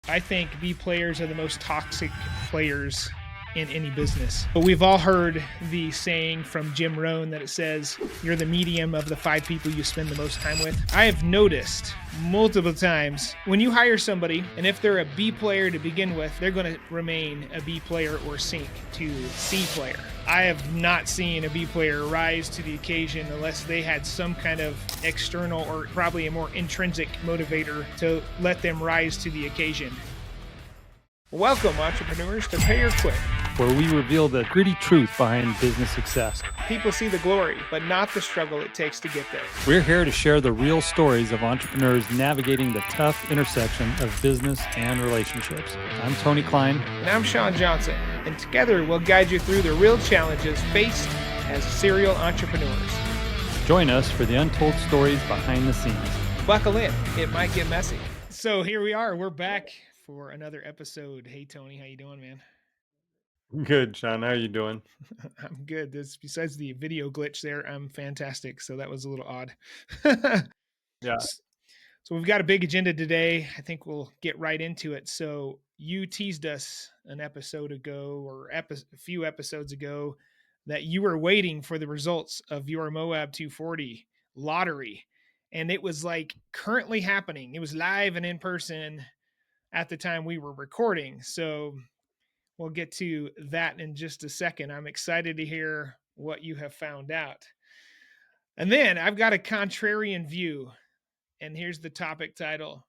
I think B players are the most toxic players in any business. But we've all heard the saying from Jim Rohn that it says, you're the medium of the 5 people you spend the most time with. I have noticed multiple times when you hire somebody, and if they're a B player to begin with, they're going to remain a B player or sink to C player. I have not seen a B player rise to the occasion unless they had some kind of external or probably a more intrinsic motivator to let them rise to the occasion. Welcome, entrepreneurs, to Pay or Quit, where we reveal the gritty truth behind business success. People see the glory, but not the struggle it takes to get there. We're here to share the real stories of entrepreneurs navigating the tough intersection of business and relationships. I'm Tony Klein. And I'm Shawn Johnson. And together we'll guide you through the real challenges faced as serial entrepreneurs. Join us for the untold stories behind the scenes. Buckle in. It might get messy. So here we are. We're back for another episode. Hey, Tony, how you doing, man? Good, Shawn. How are you doing? I'm good. Besides the video glitch there, I'm fantastic. So that was a little odd. Yeah. So we've got a big agenda today. I think we'll get right into it. So you teased us an episode ago or a few episodes ago that you were waiting for the results of your Moab 240 lottery. And it was like currently happening. It was live and in person at the time we were recording. So we'll get to that in just a second. I'm excited to hear what you have found out. And then I've got a contrarian view. And here's the topic title.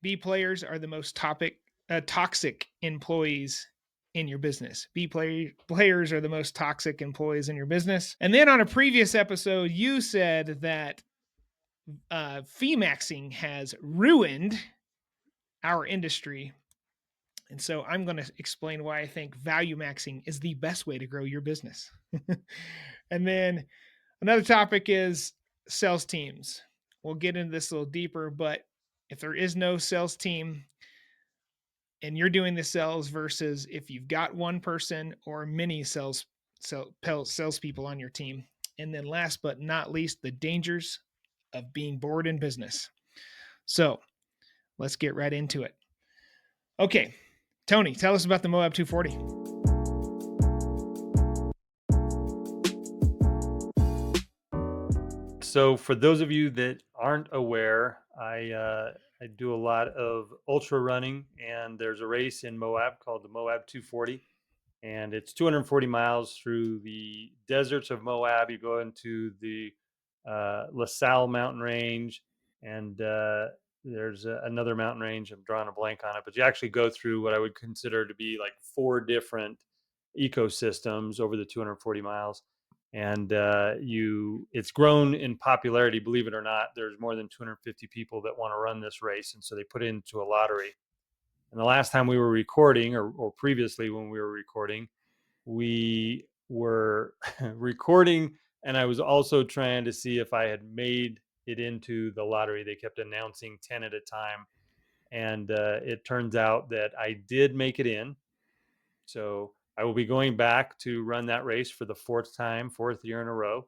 B players are the most toxic employees in your business. Players are the most toxic employees in your business. And then on a previous episode, you said that fee maxing has ruined our industry. And so I'm going to explain why I think value maxing is the best way to grow your business. And then another topic is sales teams. We'll get into this a little deeper, but if there is no sales team and you're doing the sales versus if you've got one person or many salespeople on your team. And then last but not least, the dangers of being bored in business. So let's get right into it. Okay, Tony, tell us about the Moab 240. So for those of you that aren't aware, I do a lot of ultra running, and there's a race in Moab called the Moab 240, and it's 240 miles through the deserts of Moab. You go into the La Salle mountain range, and there's another mountain range. I'm drawing a blank on it, but you actually go through what I would consider to be like 4 different ecosystems over the 240 miles. And it's grown in popularity, believe it or not. There's more than 250 people that want to run this race, and so they put it into a lottery. And the last time we were recording, or previously when we were recording, we were recording, and I was also trying to see if I had made it into the lottery. They kept announcing 10 at a time, and it turns out that I did make it in. So I will be going back to run that race for the 4th year in a row.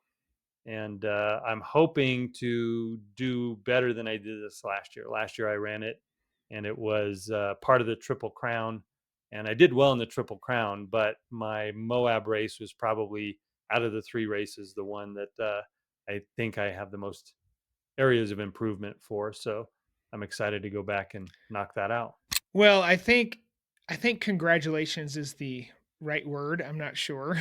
And I'm hoping to do better than I did this last year. Last year I ran it, and it was part of the Triple Crown. And I did well in the Triple Crown, but my Moab race was probably, out of the 3 races, the one that I think I have the most areas of improvement for. So I'm excited to go back and knock that out. Well, I think congratulations is the right word. I'm not sure.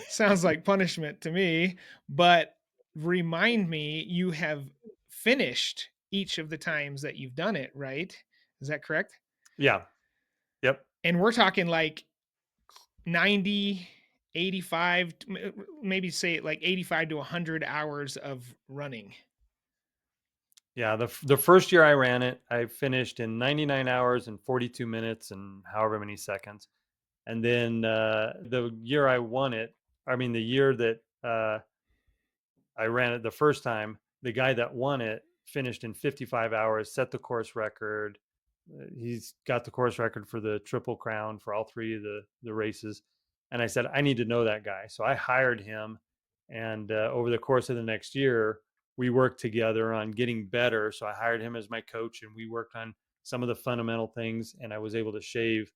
Sounds like punishment to me, but remind me, you have finished each of the times that you've done it, right? Is that correct? Yeah. Yep. And we're talking like 90, 85, maybe say like 85 to 100 hours of running. Yeah, the first year I ran it, I finished in 99 hours and 42 minutes and however many seconds. And then the year I won it, the year that I ran it the first time, the guy that won it finished in 55 hours, set the course record. He's got the course record for the Triple Crown for all 3 of the races. And I said, I need to know that guy. So I hired him. And over the course of the next year, we worked together on getting better. So I hired him as my coach, and we worked on some of the fundamental things, and I was able to shave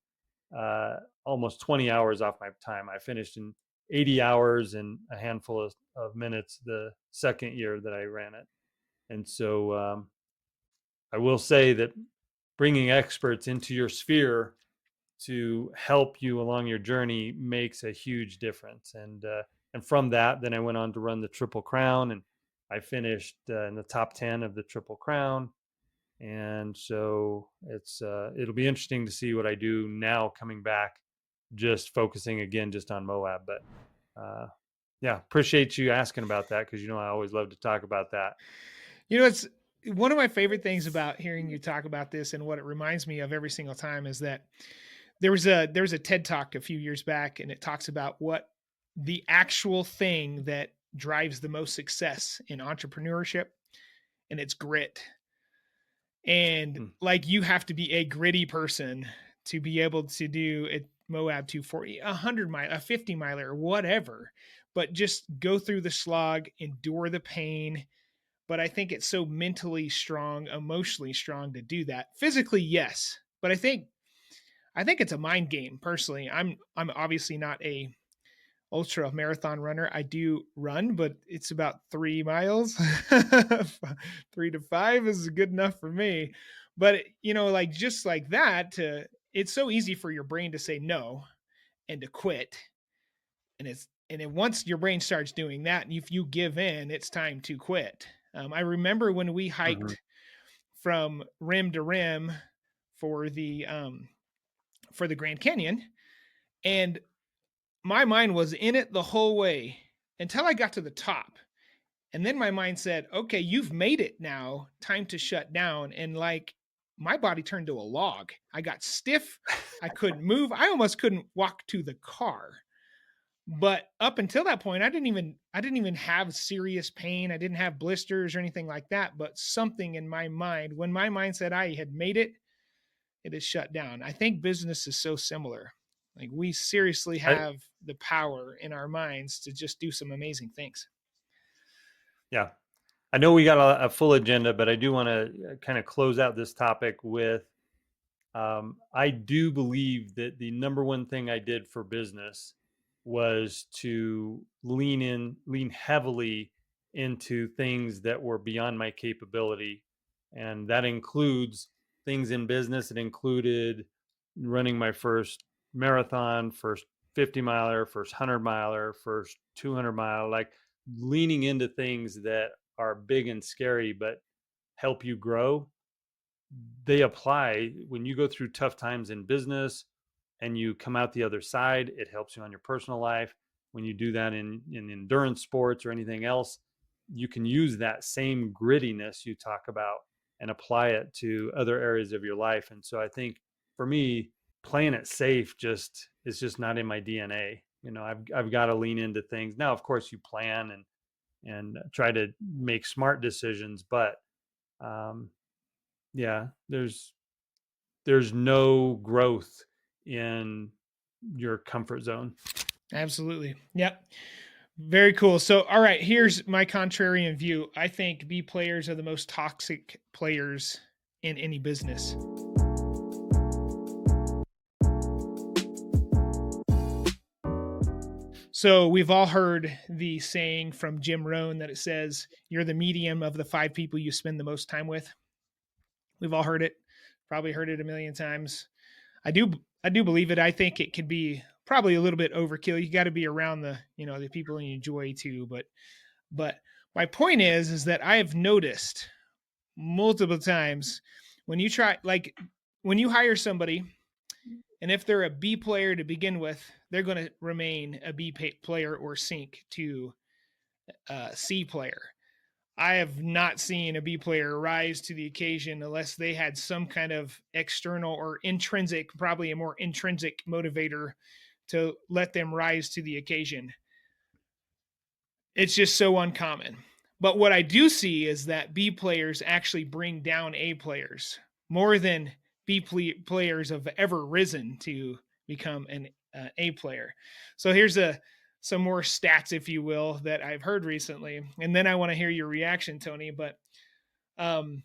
almost 20 hours off my time. I finished in 80 hours and a handful of minutes the second year that I ran it. And so I will say that bringing experts into your sphere to help you along your journey makes a huge difference. And from that, then I went on to run the Triple Crown, and I finished in the top 10 of the Triple Crown. And so it'll be interesting to see what I do now coming back, just focusing again just on Moab. But yeah, appreciate you asking about that, because I always love to talk about that. It's one of my favorite things about hearing you talk about this, and what it reminds me of every single time is that there was a TED Talk a few years back, and it talks about what the actual thing that drives the most success in entrepreneurship, and it's grit. And Mm. like, you have to be a gritty person to be able to do it. Moab 240, 100 mile, a 50 miler, or whatever, but just go through the slog, endure the pain. But I think it's so mentally strong, emotionally strong to do that. Physically, yes, but I think it's a mind game. Personally, I'm obviously not a ultra marathon runner. I do run, but it's about 3 miles. 3 to 5 is good enough for me. But like, just like that, it's so easy for your brain to say no and to quit. And then once your brain starts doing that, and if you give in, it's time to quit. I remember when we Mhm. hiked from rim to rim for the um, for the Grand Canyon, and my mind was in it the whole way until I got to the top. And then my mind said, okay, you've made it now. Time to shut down. And like, my body turned to a log. I got stiff. I couldn't move. I almost couldn't walk to the car. But up until that point, I didn't even have serious pain. I didn't have blisters or anything like that. But something in my mind, when my mind said I had made it, it is shut down. I think business is so similar. Like, we seriously I have the power in our minds to just do some amazing things. Yeah, I know we got a full agenda, but I do want to kind of close out this topic with I do believe that the number one thing I did for business was to lean heavily into things that were beyond my capability. And that includes things in business. It included running my first marathon, first 50 miler, first 100 miler, first 200 mile, like leaning into things that are big and scary, but help you grow. They apply when you go through tough times in business and you come out the other side. It helps you on your personal life. When you do that in endurance sports or anything else, you can use that same grittiness you talk about and apply it to other areas of your life. And so I think for me, playing it safe just is just not in my DNA. I've got to lean into things. Now, of course, you plan and try to make smart decisions, but um, yeah, there's no growth in your comfort zone. Absolutely. Yep. Very cool. So, all right, here's my contrarian view. I think B players are the most toxic players in any business. So, we've all heard the saying from Jim Rohn that it says, you're the medium of the 5 people you spend the most time with. We've all heard it, probably heard it a million times. I do believe it. I think it could be probably a little bit overkill. You got to be around the people you enjoy too. But my point is that I have noticed multiple times when you try, like, when you hire somebody, and if they're a B player to begin with, they're going to remain a player or sink to a C player. I have not seen a B player rise to the occasion unless they had some kind of external or intrinsic, probably a more intrinsic motivator to let them rise to the occasion. It's just so uncommon. But what I do see is that B players actually bring down A players more than players have ever risen to become an A player. So here's some more stats, if you will, that I've heard recently, and then I want to hear your reaction, Tony. But um,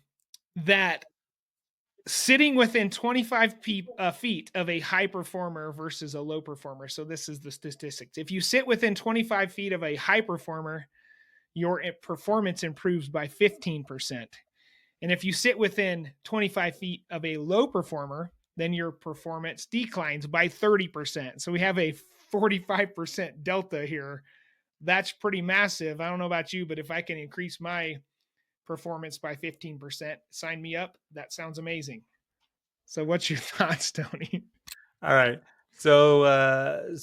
that sitting within 25 feet of a high performer versus a low performer. So this is the statistics. If you sit within 25 feet of a high performer, your performance improves by 15%. And if you sit within 25 feet of a low performer, then your performance declines by 30%. So we have a 45% delta here. That's pretty massive. I don't know about you, but if I can increase my performance by 15%, sign me up. That sounds amazing. So what's your thoughts, Tony? All right. So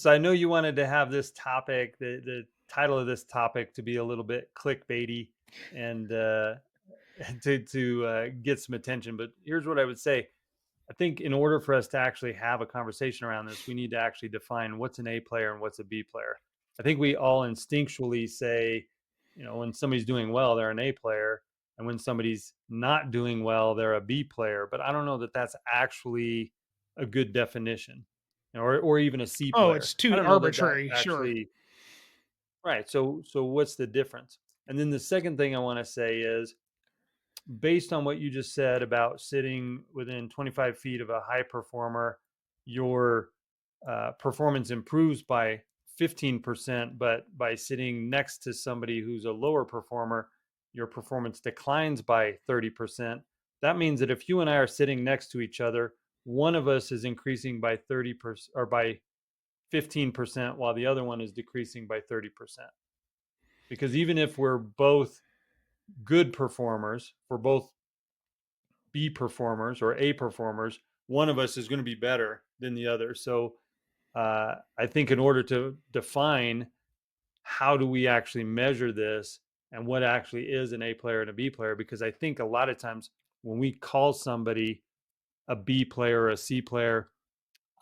I know you wanted to have this topic, the title of this topic, to be a little bit clickbaity and to get some attention. But here's what I would say: I think in order for us to actually have a conversation around this, we need to actually define what's an A player and what's a B player. I think we all instinctually say, when somebody's doing well, they're an A player, and when somebody's not doing well, they're a B player. But I don't know that that's actually a good definition, or even a C Oh, player. it's I too don't know that that's arbitrary. Sure. actually right. So what's the difference? And then the second thing I want to say is, based on what you just said about sitting within 25 feet of a high performer, your performance improves by 15%, but by sitting next to somebody who's a lower performer, your performance declines by 30%. That means that if you and I are sitting next to each other, one of us is increasing by 30% or by 15%, while the other one is decreasing by 30%. Because even if we're both good performers, for both B performers or A performers, one of us is going to be better than the other. So I think in order to define how do we actually measure this and what actually is an A player and a B player, because I think a lot of times when we call somebody a B player or a C player,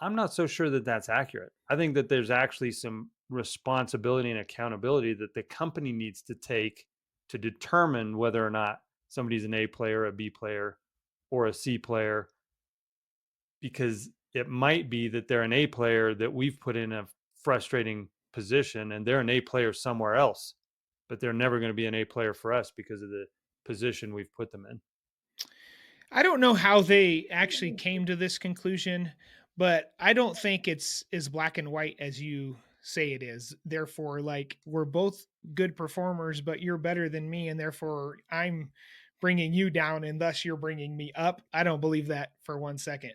I'm not so sure that that's accurate. I think that there's actually some responsibility and accountability that the company needs to take to determine whether or not somebody's an A player, a B player, or a C player, because it might be that they're an A player that we've put in a frustrating position and they're an A player somewhere else, but they're never going to be an A player for us because of the position we've put them in. I don't know how they actually came to this conclusion, but I don't think it's as black and white as you say it is. Therefore, like we're both good performers, but you're better than me, and therefore I'm bringing you down, and thus you're bringing me up. I don't believe that for 1 second.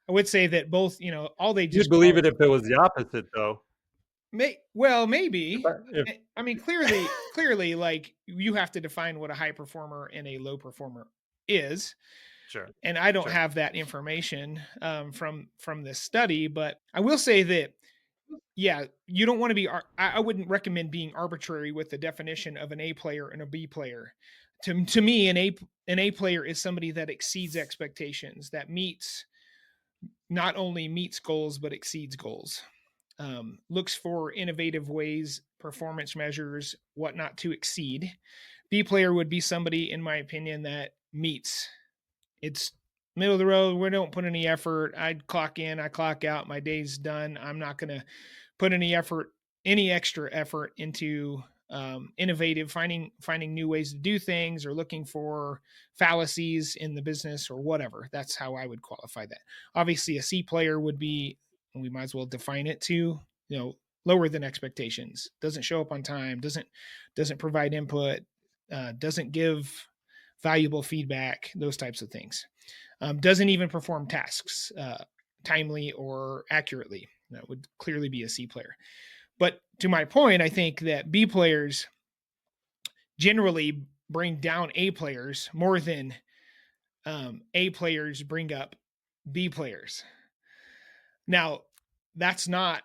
I would say that both, all they You'd just believe call it if it was the opposite, though. well, If, maybe. I, if I mean, clearly, like you have to define what a high performer and a low performer is, Sure, and I don't sure. have that information from this study. But I will say that yeah, you don't want to be. I wouldn't recommend being arbitrary with the definition of an A player and a B player. To me, an A player is somebody that exceeds expectations, that meets not only meets goals but exceeds goals. Looks for innovative ways, performance measures, whatnot to exceed. B player would be somebody, in my opinion, that meets. It's middle of the road. We don't put any effort. I clock in, I clock out. My day's done. I'm not going to put any extra effort into innovative, finding new ways to do things, or looking for fallacies in the business or whatever. That's how I would qualify that. Obviously, a C player would be. We might as well define it to lower than expectations. Doesn't show up on time. Doesn't provide input. Doesn't give valuable feedback. Those types of things. Doesn't even perform tasks timely or accurately. That would clearly be a C player. But to my point, I think that B players generally bring down A players more than A players bring up B players. Now, that's not.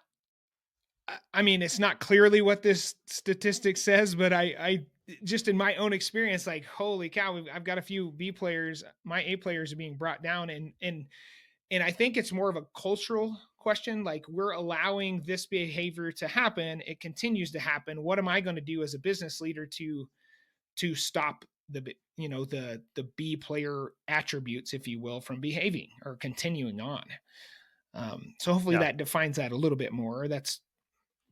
I mean, it's not clearly what this statistic says, but I just in my own experience, like, holy cow, I've got a few B players. My A players are being brought down, and I think it's more of a cultural question. Like we're allowing this behavior to happen. It continues to happen. What am I going to do as a business leader to stop the B player attributes, if you will, from behaving or continuing on? So hopefully Yeah. that defines that a little bit more. That's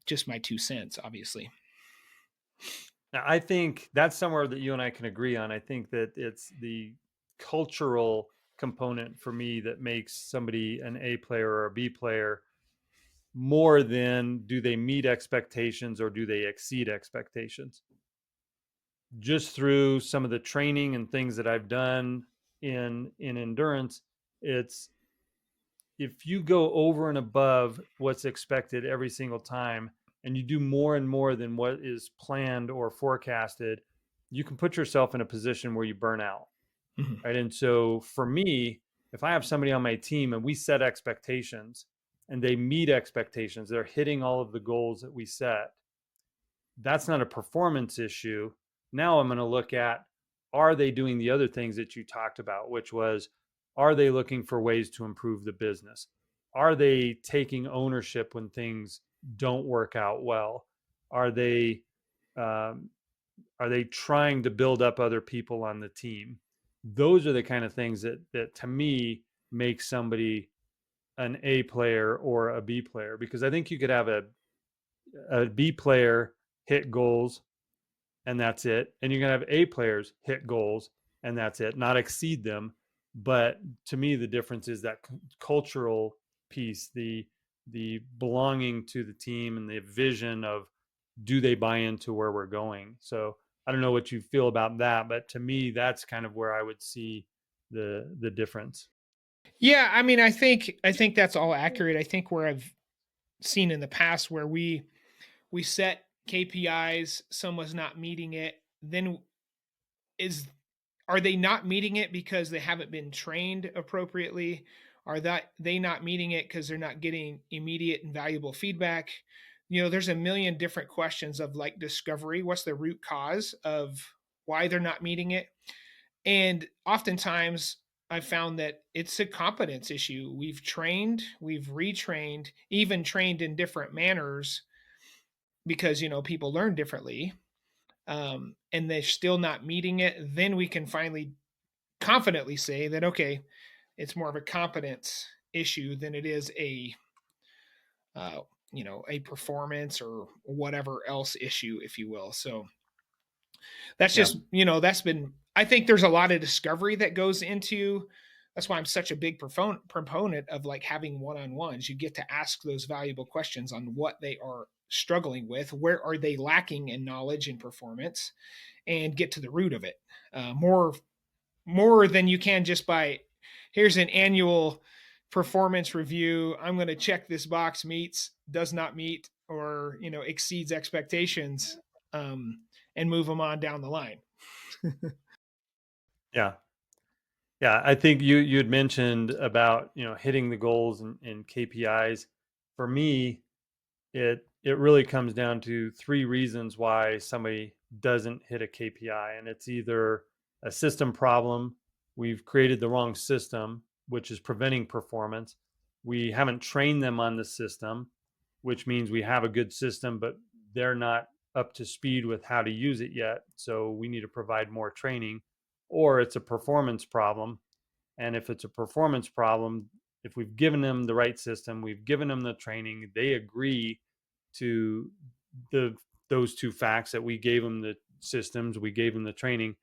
just my 2 cents, obviously. Now, I think that's somewhere that you and I can agree on. I think that it's the cultural component for me that makes somebody an A player or a B player, more than do they meet expectations or do they exceed expectations. Just through some of the training and things that I've done in endurance, it's if you go over and above what's expected every single time and you do more and more than what is planned or forecasted, you can put yourself in a position where you burn out. Mhm. Right. And so for me, if I have somebody on my team and we set expectations and they meet expectations, they're hitting all of the goals that we set, that's not a performance issue. Now I'm going to look at, are they doing the other things that you talked about, which was, are they looking for ways to improve the business? Are they taking ownership when things don't work out well? Are they um, are they trying to build up other people on the team? Those are the kind of things that to me make somebody an A player or a B player, because I think you could have a B player hit goals and that's it. And you're going to have A players hit goals and that's it, not exceed them. But to me, the difference is that cultural piece, the belonging to the team and the vision of, do they buy into where we're going? So I don't know what you feel about that, but to me, that's kind of where I would see the difference. Yeah, I mean, I think that's all accurate. I think where I've seen in the past where we set KPIs, someone's not meeting it, then is are they not meeting it because they haven't been trained appropriately? Are that they not meeting it because they're not getting immediate and valuable feedback? There's a million different questions of like discovery. What's the root cause of why they're not meeting it? And oftentimes I found that it's a competence issue. We've trained, we've retrained, even trained in different manners because people learn differently, and they're still not meeting it. Then we can finally confidently say that, okay, it's more of a competence issue than it is uh, a performance or whatever else issue, if you will. So that's Yeah. just, that's been, I think there's a lot of discovery that goes into. That's why I'm such a big proponent of like having one-on-ones. You get to ask those valuable questions on what they are struggling with, where are they lacking in knowledge and performance, and get to the root of it. More than you can just by, here's an annual performance review. I'm going to check this box meets, does not meet, or exceeds expectations, and move them on down the line. Yeah. Yeah. I think you had mentioned about, hitting the goals and KPIs. For me, it really comes down to three reasons why somebody doesn't hit a KPI, and it's either a system problem, we've created the wrong system, which is preventing performance. We haven't trained them on the system, which means we have a good system, but they're not up to speed with how to use it yet. So we need to provide more training, or it's a performance problem. And if it's a performance problem, if we've given them the right system, we've given them the training, they agree to the those two facts, that we gave them the systems, we gave them the training,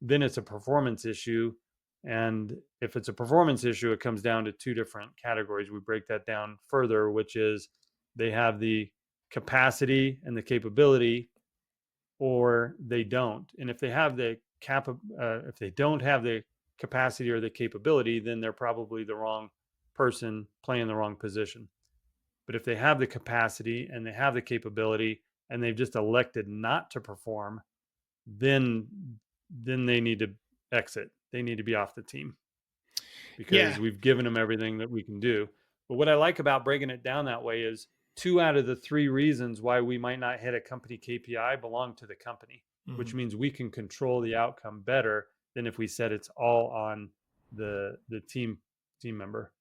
then it's a performance issue. And if it's a performance issue, it comes down to two different categories. We break that down further, which is they have the capacity and the capability, or they don't. And if they have the if they don't have the capacity or the capability, then they're probably the wrong person playing the wrong position. But if they have the capacity and they have the capability and they've just elected not to perform, then they need to exit. They need to be off the team, Yeah. because we've given them everything that we can do. But what I like about breaking it down that way is two out of the three reasons why we might not hit a company KPI belong to the company, which Mhm. means we can control the outcome better than if we said it's all on the team member.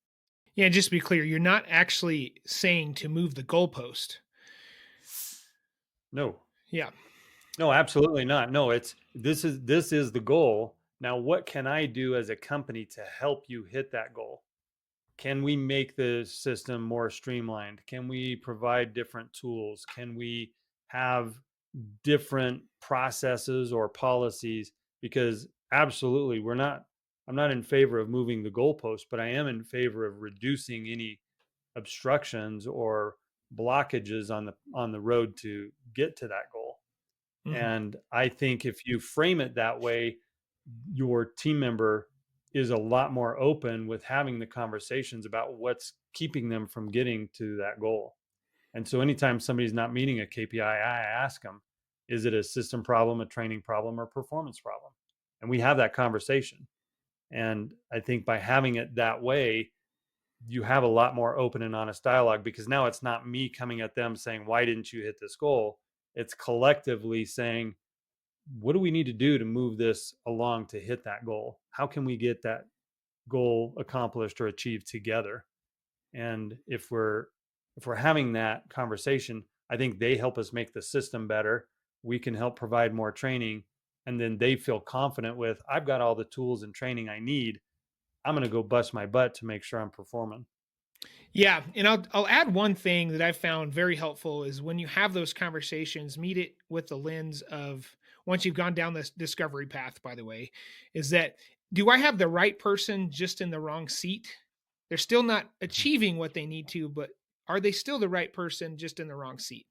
Yeah, just to be clear, you're not actually saying to move the goalpost. No, Yeah. no, absolutely not. No, it's this is the goal. Now, what can I do as a company to help you hit that goal? Can we make the system more streamlined? Can we provide different tools? Can we have different processes or policies? Because absolutely, we're not. I'm not in favor of moving the goalpost, but I am in favor of reducing any obstructions or blockages on the road to get to that goal. Mhm. And I think if you frame it that way, your team member is a lot more open with having the conversations about what's keeping them from getting to that goal. And so anytime somebody's not meeting a KPI, I ask them, is it a system problem, a training problem, or performance problem? And we have that conversation. And I think by having it that way, you have a lot more open and honest dialogue, because now it's not me coming at them saying, why didn't you hit this goal? It's collectively saying, what do we need to do to move this along to hit that goal? How can we get that goal accomplished or achieved together? And if we're having that conversation, I think they help us make the system better. We can help provide more training, and then they feel confident with, I've got all the tools and training I need. I'm going to go bust my butt to make sure I'm performing. Yeah, and I'll add one thing that I've found very helpful is when you have those conversations, meet it with the lens of once you've gone down this discovery path, by the way, is that do I have the right person just in the wrong seat? They're still not Mhm. achieving what they need to, but are they still the right person just in the wrong seat?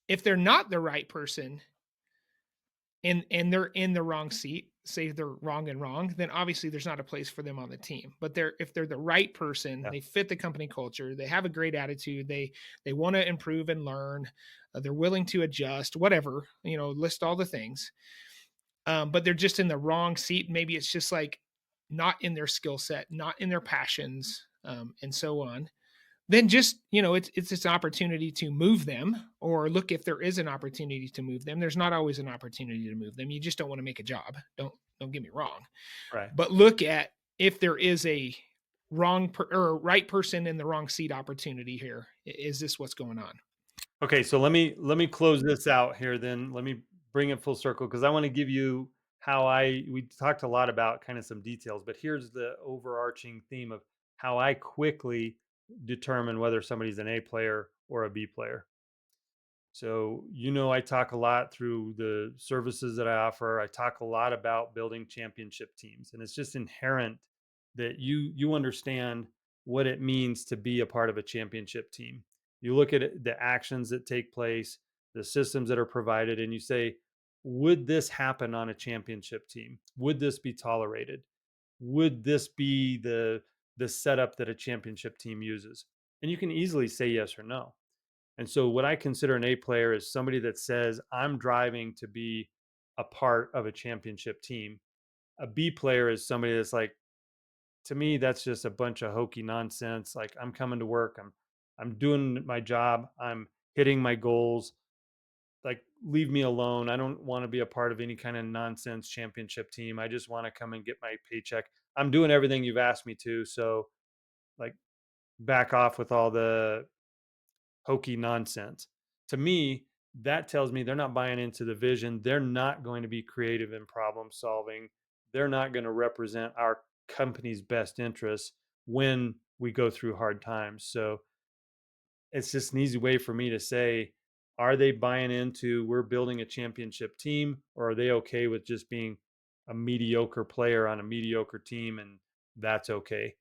If they're not the right person, and they're in the wrong seat, say they're wrong and wrong, then obviously there's not a place for them on the team. But they're if they're the right person, Yeah. they fit the company culture, they have a great attitude, they want to improve and learn, they're willing to adjust, whatever, list all the things. But they're just in the wrong seat. Maybe it's just like not in their skill set, not in their passions, and so on. Then just, it's an opportunity to move them or look if there is an opportunity to move them. There's not always an opportunity to move them. You just don't want to make a job. Don't get me wrong. Right. But look at if there is a or right person in the wrong seat opportunity here. Is this what's going on? Okay, so let me close this out here then. Let me bring it full circle, because I want to give you how we talked a lot about kind of some details, but here's the overarching theme of how I quickly determine whether somebody's an A player or a B player. So, I talk a lot through the services that I offer. I talk a lot about building championship teams, and it's just inherent that you understand what it means to be a part of a championship team. You look at the actions that take place, the systems that are provided, and you say, would this happen on a championship team? Would this be tolerated? Would this be the setup that a championship team uses? And you can easily say yes or no. And so, what I consider an A player is somebody that says, I'm driving to be a part of a championship team. A B player is somebody that's like, to me, that's just a bunch of hokey nonsense. Like, I'm coming to work, I'm doing my job, I'm hitting my goals. Like, leave me alone. I don't want to be a part of any kind of nonsense championship team. I just want to come and get my paycheck. I'm doing everything you've asked me to. So, like, back off with all the hokey nonsense. To me, that tells me they're not buying into the vision. They're not going to be creative in problem solving. They're not going to represent our company's best interests when we go through hard times. So it's just an easy way for me to say, are they buying into we're building a championship team, or are they okay with just being a mediocre player on a mediocre team, and that's okay?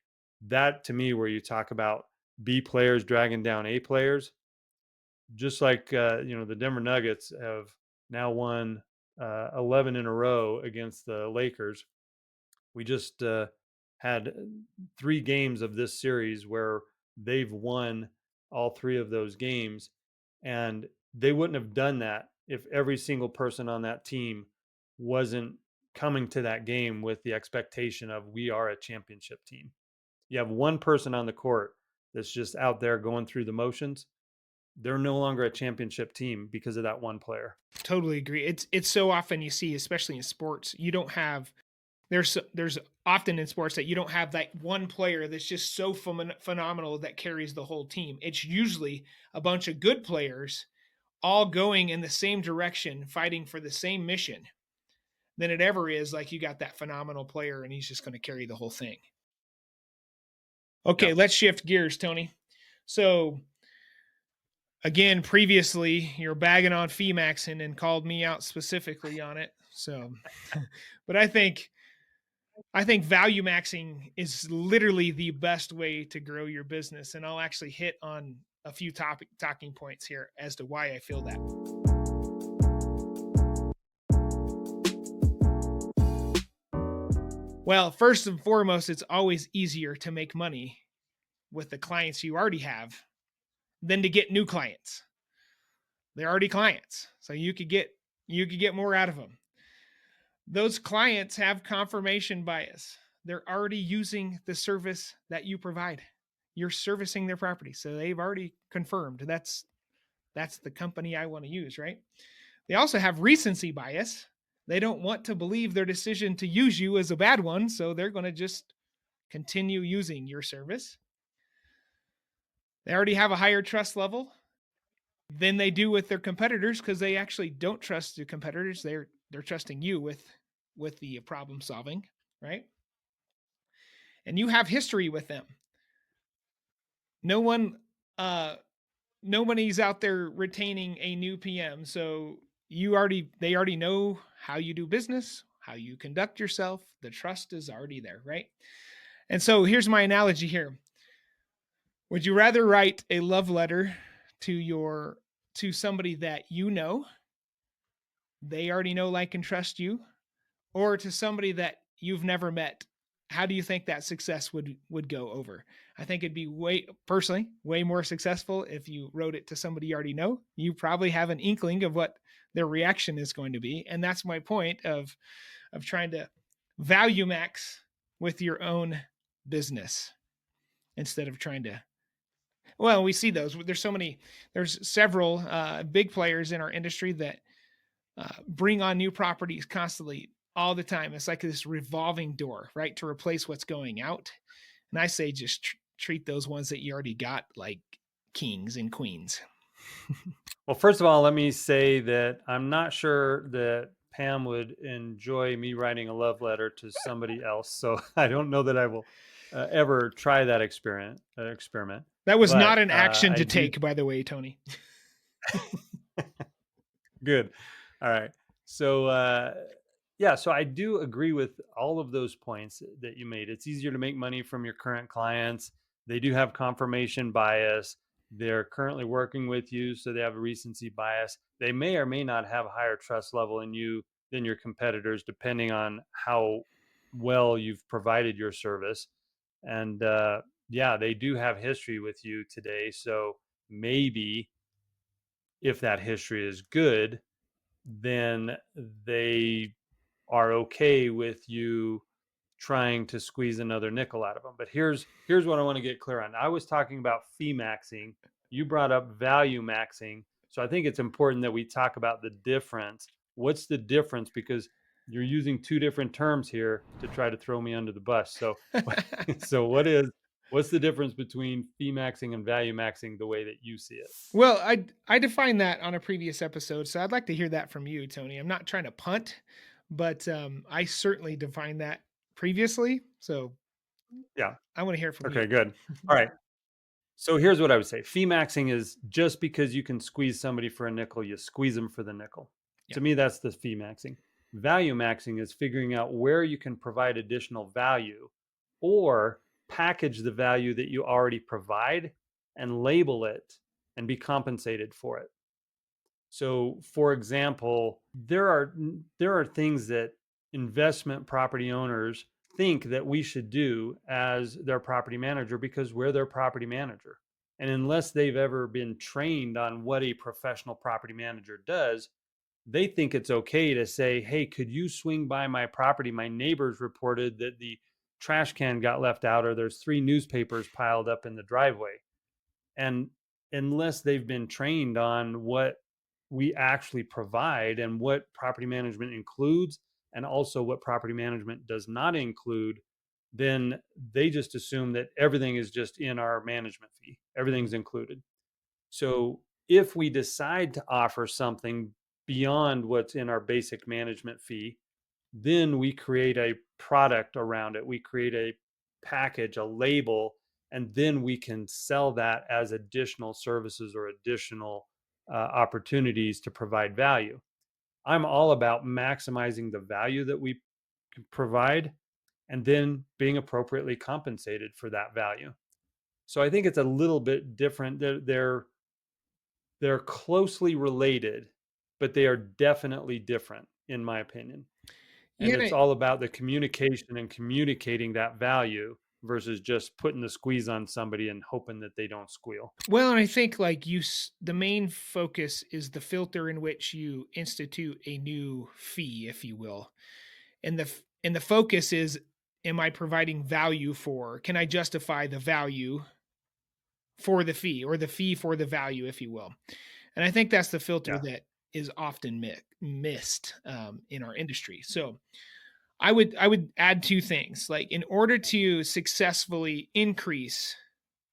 That to me, where you talk about B players dragging down A players, just like the Denver Nuggets have now won 11 in a row against the Lakers. We just had 3 games of this series where they've won all 3 of those games, and they wouldn't have done that if every single person on that team wasn't coming to that game with the expectation of, we are a championship team. You have one person on the court that's just out there going through the motions, they're no longer a championship team because of that one player. Totally agree. It's so often you see, especially in sports, you don't have there's often in sports that you don't have that one player that's just so phenomenal that carries the whole team. It's usually a bunch of good players all going in the same direction, fighting for the same mission than it ever is like you got that phenomenal player and he's just going to carry the whole thing. Okay, Yep. let's shift gears, Tony. So again, previously you're bagging on Femaxing and called me out specifically on it. So, but I think I think value maxing is literally the best way to grow your business. And I'll actually hit on a few talking points here as to why I feel that. Well, first and foremost, it's always easier to make money with the clients you already have than to get new clients. They're already clients. So you could get more out of them. Those clients have confirmation bias. They're already using the service that you provide. You're servicing their property. So they've already confirmed that's the company I want to use, right? They also have recency bias. They don't want to believe their decision to use you is a bad one, so they're going to just continue using your service. They already have a higher trust level than they do with their competitors because they actually don't trust the competitors. They're trusting you with the problem solving, right? And you have history with them. No one uh nobody's out there retaining a new PM. So they already know how you do business, how you conduct yourself. The trust is already there, right? And so here's my analogy here. Would you rather write a love letter to somebody that you know, they already know, like, and trust you, or to somebody that you've never met? How do you think that success would go over? I think it'd be way more successful if you wrote it to somebody you already know. You probably have an inkling of what their reaction is going to be, and that's my point of trying to value max with your own business instead of trying to. Well, we see those. There's several big players in our industry that bring on new properties constantly, all the time. It's like this revolving door, right, to replace what's going out. And I say just treat those ones that you already got like kings and queens. Well, first of all, let me say that I'm not sure that Pam would enjoy me writing a love letter to somebody else. So I don't know that I will ever try that experiment. That was not But an action I to do. take, by the way, Tony. Good. All right. So, yeah, so I do agree with all of those points that you made. It's easier to make money from your current clients. They do have confirmation bias. They're currently working with you, so they have a recency bias. They may or may not have a higher trust level in you than your competitors, depending on how well you've provided your service. And yeah, they do have history with you today. So maybe if that history is good, then they are okay with you trying to squeeze another nickel out of them. But here's what I want to get clear on. I was talking about fee maxing. You brought up value maxing. So I think it's important that we talk about the difference. What's the difference? Because you're using two different terms here to try to throw me under the bus. So so what's the difference between fee maxing and value maxing the way that you see it? Well, I defined that on a previous episode, so I'd like to hear that from you, Tony. I'm not trying to punt, but I certainly defined that previously. So Yeah. I want to hear from you. Okay, good. All right. So here's what I would say. Fee maxing is just because you can squeeze somebody for a nickel, you squeeze them for the nickel. Yeah. To me, that's the fee maxing. Value maxing is figuring out where you can provide additional value or package the value that you already provide and label it and be compensated for it. So, for example, there are things that investment property owners think that we should do as their property manager because we're their property manager. And unless they've ever been trained on what a professional property manager does, they think it's okay to say, "Hey, could you swing by my property? My neighbors reported that the trash can got left out or there's 3 newspapers piled up in the driveway." And unless they've been trained on what we actually provide and what property management includes and also what property management does not include, then they just assume that everything is just in our management fee. Everything's included. So if we decide to offer something beyond what's in our basic management fee, then we create a product around it. We create a package, a label, and then we can sell that as additional services or additional opportunities to provide value. I'm all about maximizing the value that we provide and then being appropriately compensated for that value. So I think it's a little bit different. They're closely related, but they are definitely different in my opinion. And Yeah, it's all about the communication and communicating that value versus just putting the squeeze on somebody and hoping that they don't squeal. well, and I think like the main focus is the filter in which you institute a new fee, if you will, and the focus is, am I providing value for? Can I justify the value for the fee, or the fee for the value, if you will? And I think that's the filter Yeah. that is often missed in our industry. So I would add two things. Like, in order to successfully increase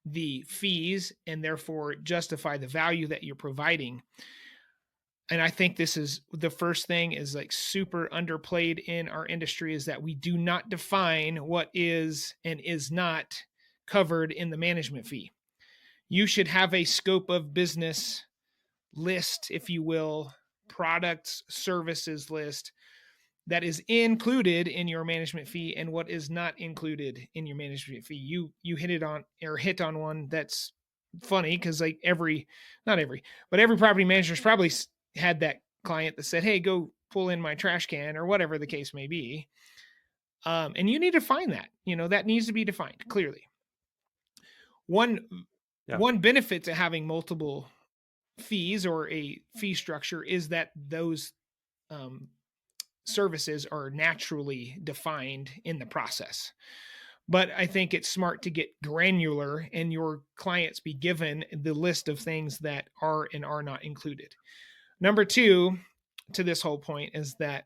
the fees and therefore justify the value that you're providing, and I think this is the first thing, is like super underplayed in our industry, is that we do not define what is and is not covered in the management fee. You should have a scope of business list, if you will, products, services list that is included in your management fee and what is not included in your management fee. You hit on one that's funny, because like not every, but every property manager's probably had that client that said, "Hey, go pull in my trash can," or whatever the case may be. And you need to find that. That needs to be defined clearly. One Yeah. one benefit to having multiple fees, or a fee structure, is that those um, services are naturally defined in the process. But I think it's smart to get granular and your clients be given the list of things that are and are not included. Number two, to this whole point, is that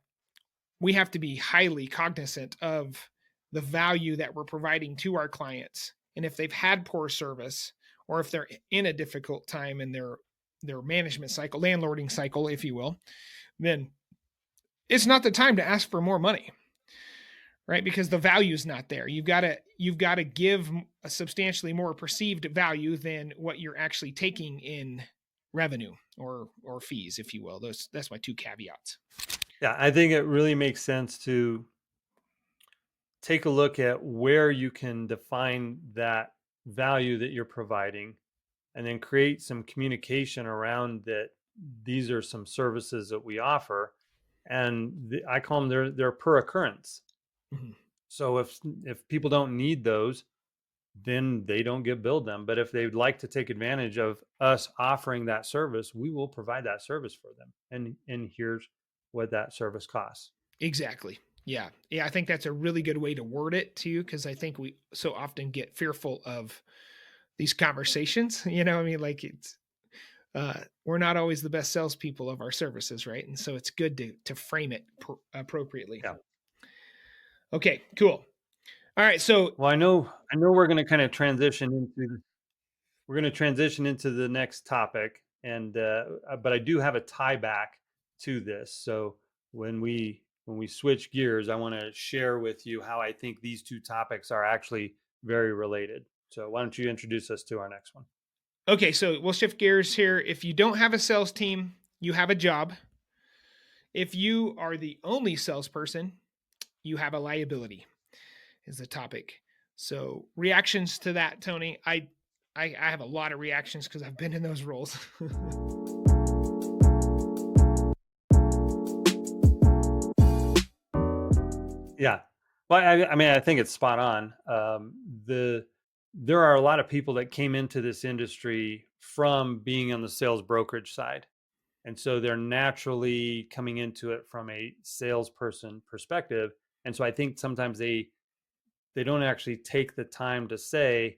we have to be highly cognizant of the value that we're providing to our clients. And if they've had poor service, or if they're in a difficult time in their management cycle, landlording cycle, if you will, then it's not the time to ask for more money, right? Because the value is not there. You've got to give a substantially more perceived value than what you're actually taking in revenue, or fees, if you will. That's my two caveats. Yeah. I think it really makes sense to take a look at where you can define that value that you're providing and then create some communication around that these are some services that we offer and I call them they're per occurrence. Mhm. So if people don't need those, then they don't get billed them. But if they'd like to take advantage of us offering that service, we will provide that service for them. And here's what that service costs. Exactly. Yeah. Yeah. I think that's a really good way to word it too, because I think we so often get fearful of these conversations. I mean, like, we're not always the best salespeople of our services, right? And so it's good to frame it appropriately. Yeah. Okay, cool. All right, so Well, I know we're going to kind of transition into the next topic, and but I do have a tie back to this. So when we switch gears, I want to share with you how I think these two topics are actually very related. So why don't you introduce us to our next one? okay, so we'll shift gears here. If you don't have a sales team, you have a job. If you are the only salesperson, you have a liability, is the topic. So reactions to that, Tony. I have a lot of reactions because I've been in those roles. Yeah. Well, I mean, I think it's spot on. There are a lot of people that came into this industry from being on the sales brokerage side. And so they're naturally coming into it from a salesperson perspective. And so I think sometimes they don't actually take the time to say,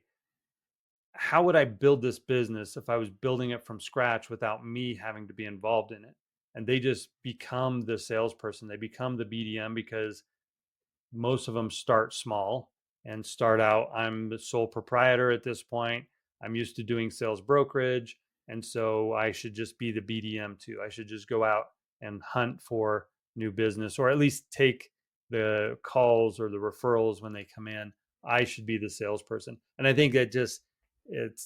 how would I build this business if I was building it from scratch without me having to be involved in it? And they just become the salesperson. They become the BDM because most of them start small and start out, I'm the sole proprietor at this point. I'm used to doing sales brokerage. And so I should just be the BDM too. I should just go out and hunt for new business, or at least take the calls or the referrals when they come in. I should be the salesperson. And I think that it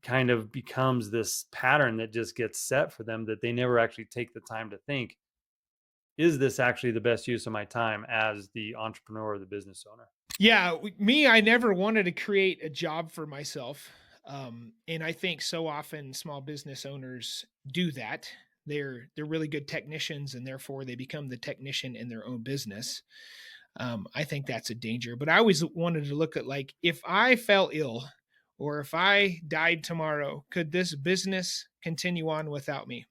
kind of becomes this pattern that just gets set for them, that they never actually take the time to think, is this actually the best use of my time as the entrepreneur or the business owner? Yeah, me, I never wanted to create a job for myself. And I think so often small business owners do that. They're really good technicians, and therefore they become the technician in their own business. I think that's a danger. But I always wanted to look at, like, if I fell ill or if I died tomorrow, could this business continue on without me?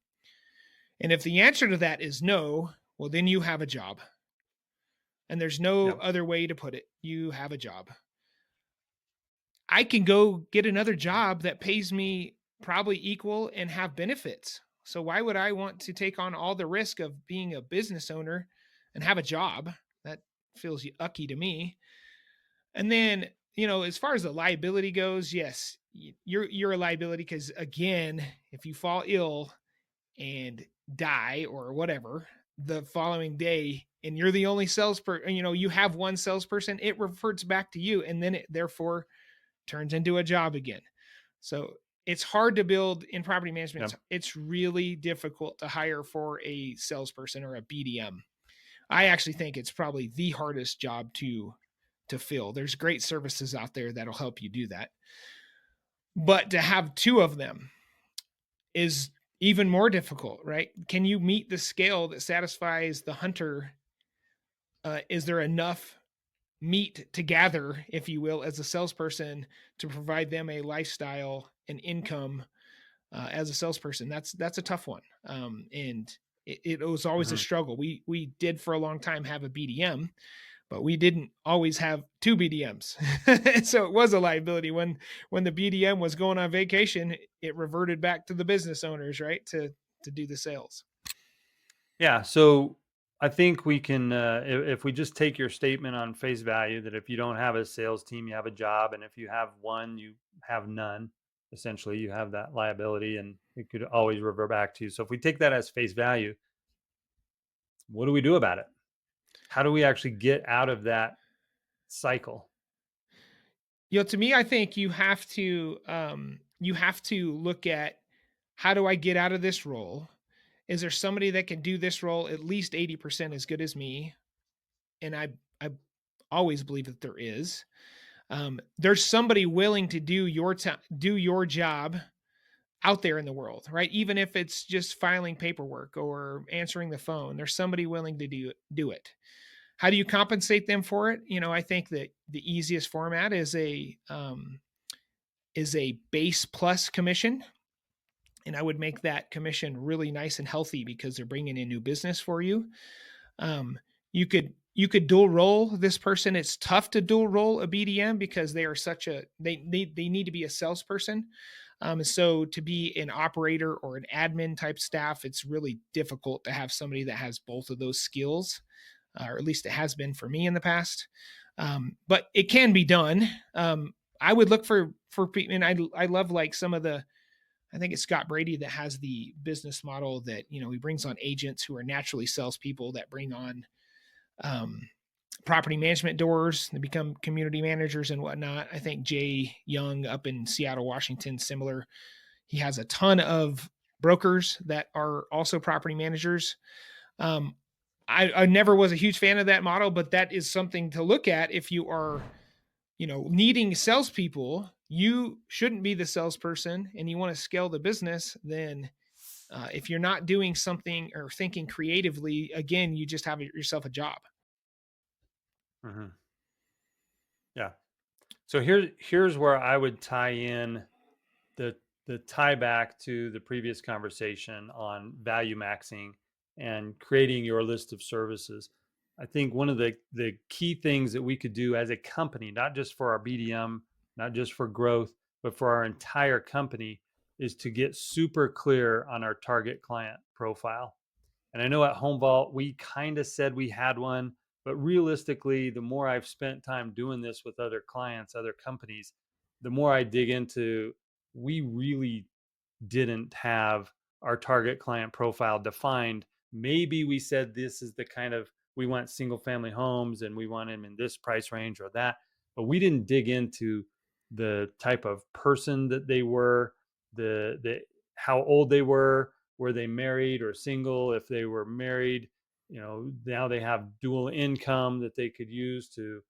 And if the answer to that is no, well, then you have a job. And there's no Yeah. other way to put it. You have a job. I can go get another job that pays me probably equal and have benefits. So why would I want to take on all the risk of being a business owner and have a job? That feels yucky to me. And then, as far as the liability goes, yes, you're a liability because, again, if you fall ill and die or whatever the following day, and you're the only salesperson, you have one salesperson, it reverts back to you, and then it therefore turns into a job again. So it's hard to build in property management. Yeah. It's really difficult to hire for a salesperson or a BDM. I actually think it's probably the hardest job to fill. There's great services out there that'll help you do that. But to have two of them is even more difficult, right? Can you meet the scale that satisfies the hunter? Is there enough meat to gather, if you will, as a salesperson to provide them a lifestyle and income as a salesperson? That's a tough one, and it was always a Hmm. struggle. We did for a long time have a BDM, but we didn't always have two BDMs, so it was a liability. When the BDM was going on vacation, it reverted back to the business owners, right, to do the sales. Yeah. So I think we can, if we just take your statement on face value, that if you don't have a sales team, you have a job, and if you have one, you have none. Essentially, you have that liability, and it could always revert back to you. So if we take that as face value, what do we do about it? How do we actually get out of that cycle? To me, I think you have to look at, how do I get out of this role? Is there somebody that can do this role at least 80% as good as me? And I always believe that there is. There's somebody willing to do your job out there in the world, right? Even if it's just filing paperwork or answering the phone, there's somebody willing to do it. How do you compensate them for it? I think that the easiest format is a base plus commission, and I would make that commission really nice and healthy because they're bringing in new business for you. Um, you could dual role this person. It's tough to dual role a BDM because they are such a they need to be a salesperson. So to be an operator or an admin type staff, it's really difficult to have somebody that has both of those skills, or at least it has been for me in the past. But it can be done. I would look for people, and I love, like, some of the, I think it's Scott Brady that has the business model that, he brings on agents who are naturally salespeople that bring on um, property management doors. They become community managers and whatnot. I think Jay Young up in Seattle, Washington, similar. He has a ton of brokers that are also property managers. Um, I never was a huge fan of that model, but that is something to look at if you are, needing salespeople. You shouldn't be the salesperson, and you want to scale the business. Then, if you're not doing something or thinking creatively, again, you just have yourself a job. Hmm. Yeah. So here's where I would tie in the tie back to the previous conversation on value maxing and creating your list of services. I think one of the key things that we could do as a company, not just for our BDM, not just for growth, but for our entire company, is to get super clear on our target client profile. And I know at Home Vault, we kind of said we had one, but realistically, the more I've spent time doing this with other clients, other companies, the more I dig into, we really didn't have our target client profile defined. Maybe we said this is the kind of, we want single family homes and we want them in this price range or that, but we didn't dig into the type of person that they were, the how old they were they married or single? If they were married, now they have dual income that they could use to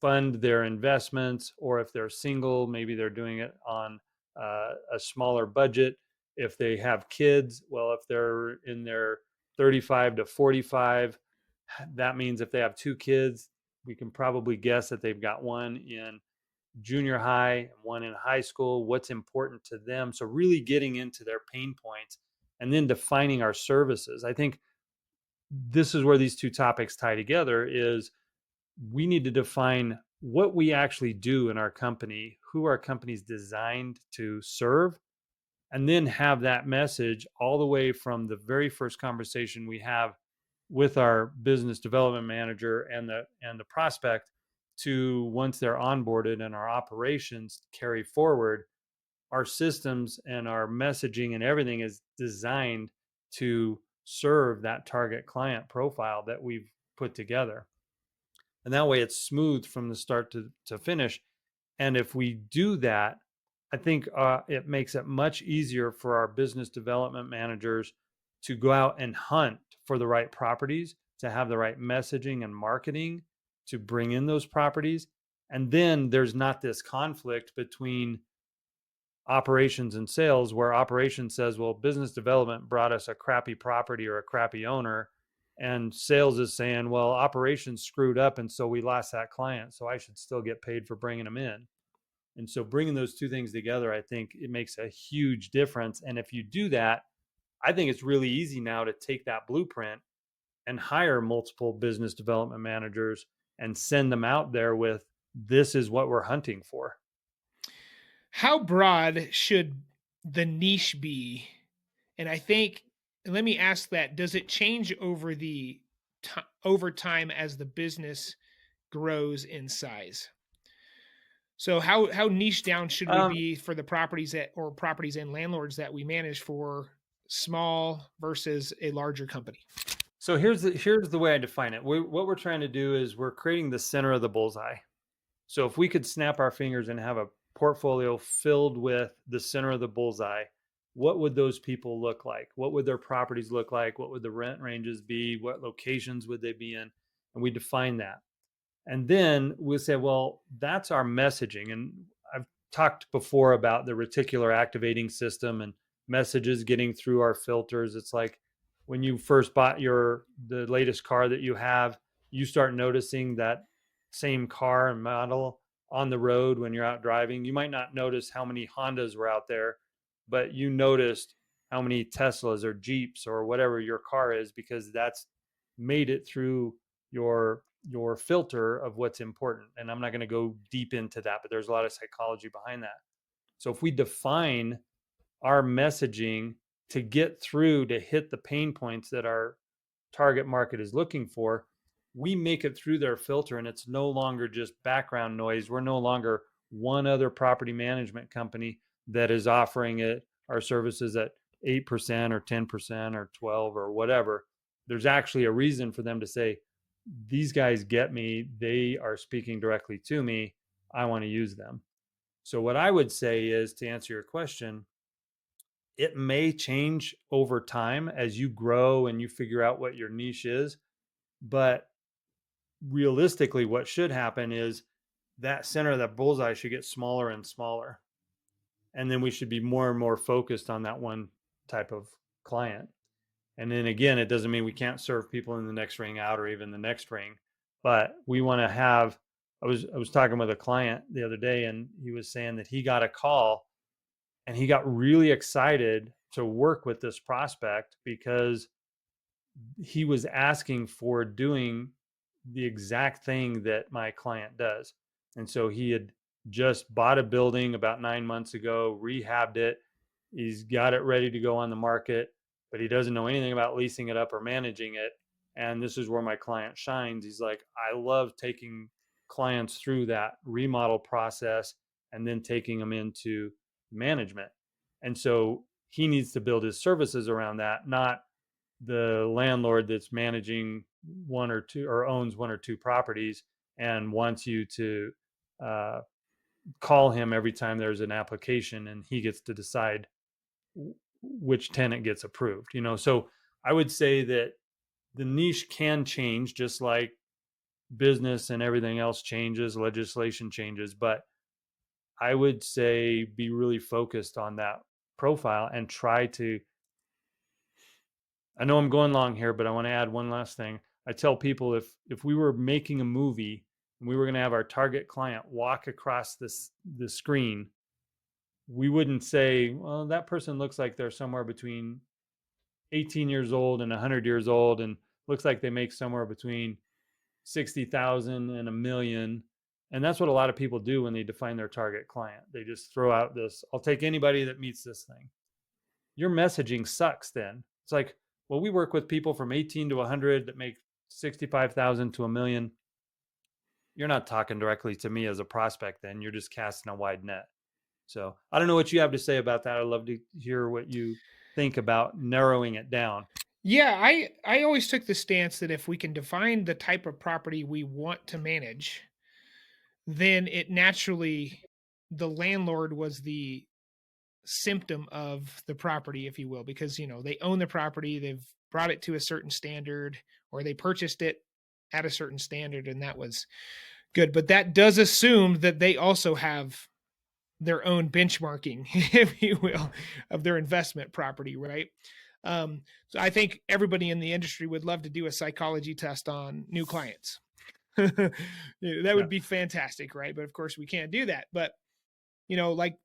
fund their investments, or if they're single, maybe they're doing it on a smaller budget. If they have kids, well, if they're in their 35 to 45, that means if they have two kids, we can probably guess that they've got one in junior high and one in high school, what's important to them. So, really getting into their pain points and then defining our services. I think this is where these two topics tie together is we need to define what we actually do in our company, who our company's designed to serve, and then have that message all the way from the very first conversation we have with our business development manager and the prospect to once they're onboarded and our operations carry forward. Our systems and our messaging and everything is designed to serve that target client profile that we've put together, and that way it's smooth from the start to finish. And if we do that, I think it makes it much easier for our business development managers to go out and hunt for the right properties, to have the right messaging and marketing to bring in those properties. And then there's not this conflict between operations and sales where operations says, well, business development brought us a crappy property or a crappy owner. And sales is saying, well, operations screwed up. And so we lost that client. So I should still get paid for bringing them in. And so bringing those two things together, I think it makes a huge difference. And if you do that, I think it's really easy now to take that blueprint and hire multiple business development managers and send them out there with this is what we're hunting for. How broad should the niche be? And I think, let me ask that, does it change over over time as the business grows in size? So how niche down should we Um, be for the properties that, or properties and landlords that we manage for small versus a larger company? so here's the way I define it. What we're trying to do is we're creating the center of the bullseye. So if we could snap our fingers and have a portfolio filled with the center of the bullseye, what would those people look like? What would their properties look like? What would the rent ranges be? What locations would they be in? And we define that. And then we'll say, well, that's our messaging. And I've talked before about the reticular activating system and messages getting through our filters. It's like when you first bought the latest car that you have, you start noticing that same car and model on the road when you're out driving. You might not notice how many Hondas were out there, but you noticed how many Teslas or Jeeps or whatever your car is because that's made it through your filter of what's important. And I'm not going to go deep into that, but there's a lot of psychology behind that. So if we define our messaging to get through to hit the pain points that our target market is looking for, we make it through their filter and it's no longer just background noise. We're no longer one other property management company that is offering it our services at 8% or 10% or 12 or whatever. There's actually a reason for them to say, these guys get me. They are speaking directly to me. I want to use them. So, what I would say is to answer your question, it may change over time as you grow and you figure out what your niche is. But realistically, what should happen is that center of that bullseye should get smaller and smaller. And then we should be more and more focused on that one type of client. And then again, it doesn't mean we can't serve people in the next ring out or even the next ring, but we want to have. I was talking with a client the other day, and he was saying that he got a call, and he got really excited to work with this prospect because he was asking for doing the exact thing that my client does. And so he had just bought a building about 9 months ago, rehabbed it. He's got it ready to go on the market, but he doesn't know anything about leasing it up or managing it. And this is where my client shines. He's like, I love taking clients through that remodel process and then taking them into management. And so he needs to build his services around that, not the landlord that's managing one or two or owns one or two properties and wants you to uh, call him every time there's an application and he gets to decide which tenant gets approved. So I would say that the niche can change just like business and everything else changes, legislation changes, but I would say be really focused on that profile and try to. I know I'm going long here, but I want to add one last thing. I tell people if we were making a movie and we were going to have our target client walk across the screen, we wouldn't say, well, that person looks like they're somewhere between 18 years old and 100 years old and looks like they make somewhere between 60,000 and a million. And that's what a lot of people do when they define their target client. They just throw out this, I'll take anybody that meets this thing. Your messaging sucks then. It's like, well, we work with people from 18 to 100 that make 65,000 to a million. You're not talking directly to me as a prospect then. You're just casting a wide net. So I don't know what you have to say about that. I'd love to hear what you think about narrowing it down. Yeah, I always took the stance that if we can define the type of property we want to manage, then it naturally the landlord was the symptom of the property, if you will, because they own the property, they've brought it to a certain standard, or they purchased it at a certain standard, and that was good. But that does assume that they also have their own benchmarking, if you will, of their investment property, right? So I think everybody in the industry would love to do a psychology test on new clients. That Yeah. would be fantastic, right? But of course we can't do that. But like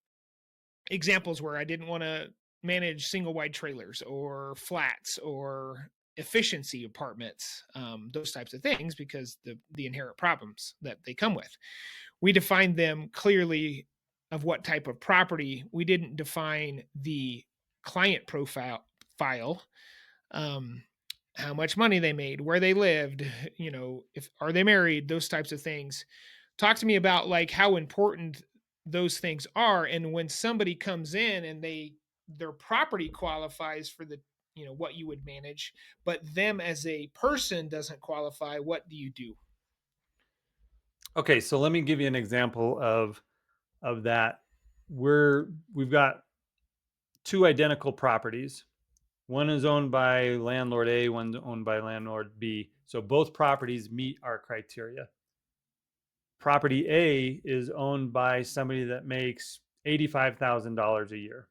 examples where I didn't want to manage single wide trailers or flats or efficiency apartments, those types of things, because the inherent problems that they come with. We defined them clearly of what type of property. We didn't define the client file, um, how much money they made, where they lived, if are they married, those types of things. Talk to me about like how important those things are, and when somebody comes in and their property qualifies for the what you would manage, but them as a person doesn't qualify, what do you do? Okay, so let me give you an example of that. We've got two identical properties. One is owned by landlord A, one's owned by landlord B. So both properties meet our criteria. Property A is owned by somebody that makes $85,000 a year.